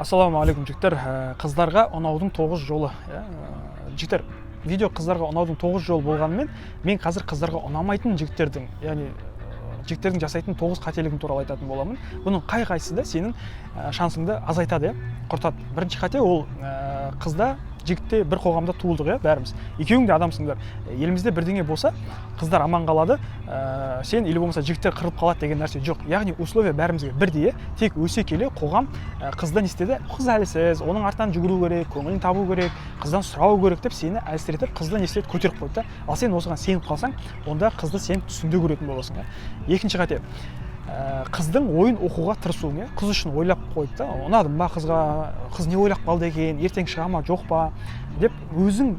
Ассалаумағалейкум жігіттер, қыздарға ұнаудың 9 жолы. Жігіттер, видео қыздарға ұнаудың 9 жолы болғанымен, мен қазір қыздарға ұнамайтын жігіттердің, яғни жігіттердің жасайтын 9 қателігін туралы айтатын боламын. Бұның қай-қайсысы да сенің шансыңды азайтады, құртады. Бірінші қате ол қызда, жігітте бір қоғамда туылдық, бәріміз. Екеуің де адамсыңдар. Елімізде бірдеңе болса, қыздар аман қалады, сен или болмаса жігіттер қырылып қалады деген нәрсе жоқ. Яғни условия бәрімізге бірдей, тек өсе келе қоғам қызды не істеді? Қыз әлсіз, оның артынан жүгіру керек, көңілін табу керек, қыздан сұрау керек деп сені әлсіретіп, қызды не істеді? Көтеріп қойды. Ал сен осыған сеніп қалсаң, онда қызды сен түсінде көретін боласың. Екінші қате, қыздың ойын оқуға тырысуың, қыз үшін ойлап қойды да, ұнадым ба қызға, қыз не ойлап қалды екен, ертең шыға ма жоқ па деп өзің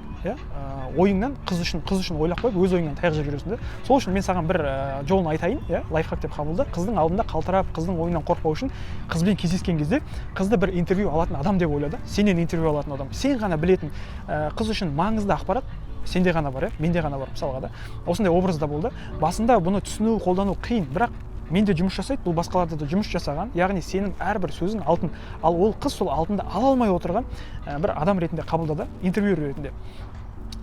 ойыңнан қыз үшін ойлап қойып, өз ойыңнан таяқ жеп жүресің. Сол үшін мен саған бір жолын айтайын, лайфхак деп қабылда. Қыздың алдында қалтырап, қыздың ойынан қорықпау үшін қызбен кездескен кезде қызды бір интервью алатын адам деп ойлады. Сенен интервью алатын адам. Сен ғана білетін қыз үшін маңызды ақпарат сенде ғана бар, менде ғана бар, мысалға да. Осындай образда болды. Басында бұны түсіну, қолдану қиын, бірақ менде жұмыс жасайды, бұл басқаларда да жұмыс жасаған, яғни сенің әрбір сөзің алтын, ал ол қыз сол алтынды ала алмай отырған бір адам ретінде қабылдады, интервью ретінде.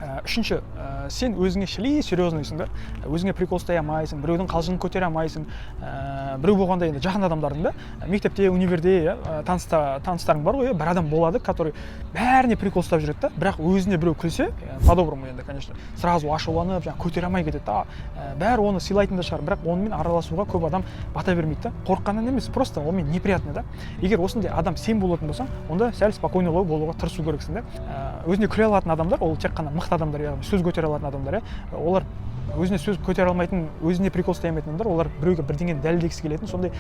Үшінші, сен өзіңе серьезнойсың да, өзіңе прикол ұстай алмайсың, біреудің қалжыңын көтере алмайсың, біреу болғанда енді жақын адамдардың да, мектепте, универде таныстарың бар ғой, бір адам болады, который бәріне прикол ұстап жүреді да, бірақ өзіне біреу күлсе, по-доброму енді, конечно, сразу ашуланып, көтере алмай кетеді да, бәрі оны сыйлайтын да шығар, бірақ онымен араласуға көп адам бата бермейді да, қорыққаннан емес, просто онымен неприятно да. Егер осындай адам сен болатын болсаң, онда сәл спокойнолау болуға тырысу керексің да. Өзіне күле алатын адамдар, ол тек қана мықты адамдар, яғни сөз көтере алатын адамдар, олар өзіне сөз көтере алмайтын, өзіне прикол ұстай алмайтын адамдар, олар біреуге бірдеңені дәлелдегісі келетін, сондай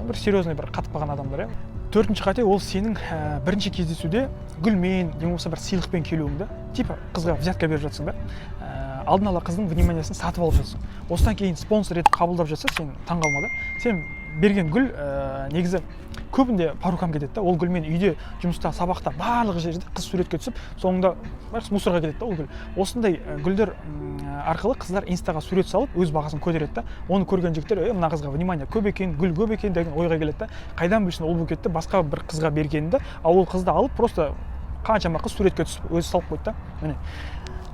бір серьезный, бір қатып қалған адамдар. Төртінші қате ол сенің бірінші кездесуде гүлмен, не болмаса бір сыйлықпен келуіңді, типа қызға взятка беріп жатсың да, алдын ала қыздың вниманиясын сатып алып жатсың. Осыдан кейін спонсор етіп қабылдап жатса, сен таңғалма да. Сен берген гүл негізі көбінде порукам кетеді да, ол гүлмен үйде, жұмыста, сабақта, барлық жерде қыз суретке түсіп, соңында мусорға кетеді да ол гүл. Осындай гүлдер арқылы қыздар инстаға сурет салып, өз бағасын көтереді да. Оны көрген жігіттер, мына қызға внимание көп екен, гүл көп екен деген ойға келеді да. Қайдан білсін ол букетті басқа бір қызға бергенді, ал ол қызды алып просто қаншама қыз суретке түсіп, өзі салып қойды да. Міне.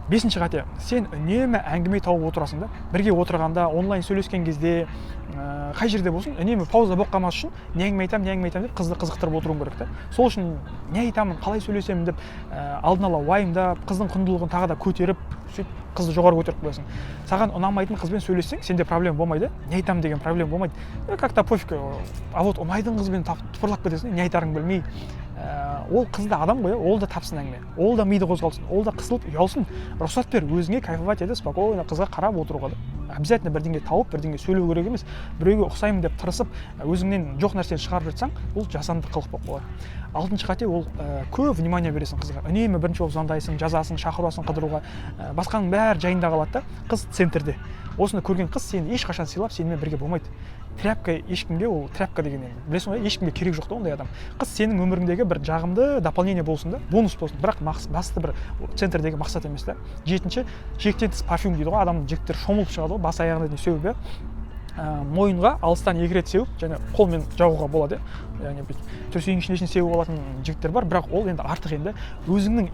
Бесінші қате, сен үнемі әңгіме тауып отырасың да, бірге отырғанда, онлайн сөйлескен кезде, қай жерде болсын, үнемі пауза болып қалмас үшін не әңгіме айтамын деп қызды қызықтырып отыруың керек та. Сол үшін не айтамын, қалай сөйлесемін деп алдын ала уайымдап, қыздың құндылығын тағы да көтеріп, сөйтіп қызды жоғары көтеріп қоясың. Саған ұнамайтын қызбен сөйлессең, сенде проблема болмайды, не айтамын деген проблема болмайды. Как-то пофиг, а вот ұнайтын қызбен тыпырлап кетесің, не айтарың білмей. Ол қызда адам ғой, ол да тапсын әңгіме, ол да миды қозғалсын, ол да қысылып ұялсын, рұқсат бер, өзіңе кайфовать ете, спокойно қызға қарап отыруға да. Обязательно бірдеңе тауып, бірдеңе сөйлеу керек емес, біреуге ұқсаймын деп тырысып, өзіңнен жоқ нәрсені шығарып жатсаң, бұл жасанды қылық болып қалады. Алтыншы қате ол көп внимание бересің қызға. Үнемі бірінші болып звондайсың, жазасың, шақырасың қыдыруға, басқаның бәрі жайында қалады да, қыз центрде. Осыны көрген қыз сені ешқашан сыйлап, сенімен бірге болмайды. Тряпка ешкімге, ол тряпка деген енді, білесің ғой, ешкімге керек жоқ та ондай адам. Қыз сенің өміріңдегі бір жағымды дополнение болсын да, бонус болсын, бірақ басты бір центрдегі мақсат емес та. Жетінші, жиектен тыс парфюм дейді ғой, адамның жігіттер шомылып шығады ғой, бас аяғына дейін сеуіп, мойынға алыстан екі рет сеуіп, және қолмен жауға болады, яғни төсегінің ішіне сеуіп алатын жігіттер бар, бірақ ол енді артық енді. Өзіңнің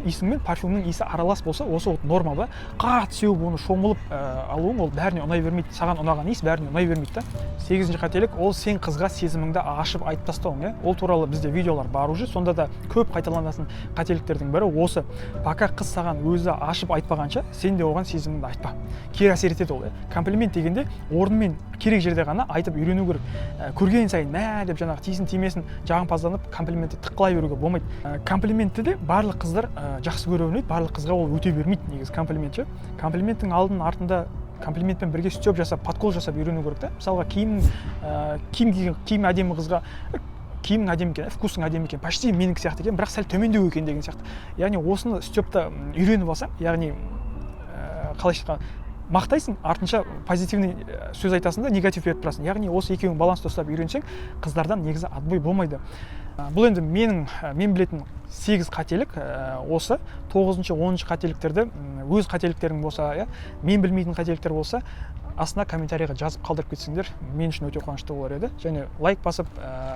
исіңмен парфюмнің иісі аралас болса, осы норма ба, қатты сеуіп оны шомылып алуың ол бәріне ұнай бермейді. Саған ұнаған иіс бәріне ұнай бермейді да. Сегізінші қателік ол сен қызға сезіміңді ашып айтып тастауың. Ол туралы бізде видеолар бар уже, сонда да көп қайталанатын қателіктердің бірі осы. Пока қыз саған өзі ашып айтпағанша, сен де оған сезіміңді айтпа. Кері әсер етеді ол. Комплимент дегенде орнымен керек жерде ғана айтып үйрену керек. Көрген сайын мә деп жаңағы тиісін тимесін жағымпазданып комплиментті тыққылай беруге болмайды. Комплиментті де барлық қыздар жақсы көре білмейді, барлық қызға ол өте бермейді негізі комплимент ше. Комплименттің алдын артында комплиментпен бірге степ жасап, подкол жасап үйрену керек та. Мысалға киім әдемі қызға киімің әдемі екен, вкусың әдемі екен, почти менікі сияқты екен, бірақ сәл төмендеу екен деген сияқты. Яғни осыны степті үйреніп алсаң, яғни қалай айтқан мақтайсың, артынша позитивный сөз айтасың да, негатив беріп тұрасың. Яғни осы екеуін баланста ұстап үйренсең, қыздардан негізі отбой болмайды. Бұл енді мен білетін 8 қателік осы. 9-10 қателіктерді өз қателіктерің болса, мен білмейтін қателіктер болса, астына комментарийға жазып қалдырып кетсеңдер мен үшін өте қуанышты болар еді. Және лайк басып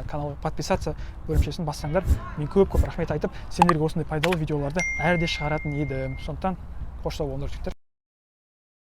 каналға подписаться бөлімшесін бассаңдар мен көп рахмет айтып сендерге осындай пайдалы видеоларды әрде шығаратын едім. Сондықтан қош сау болыңдар жігіттер.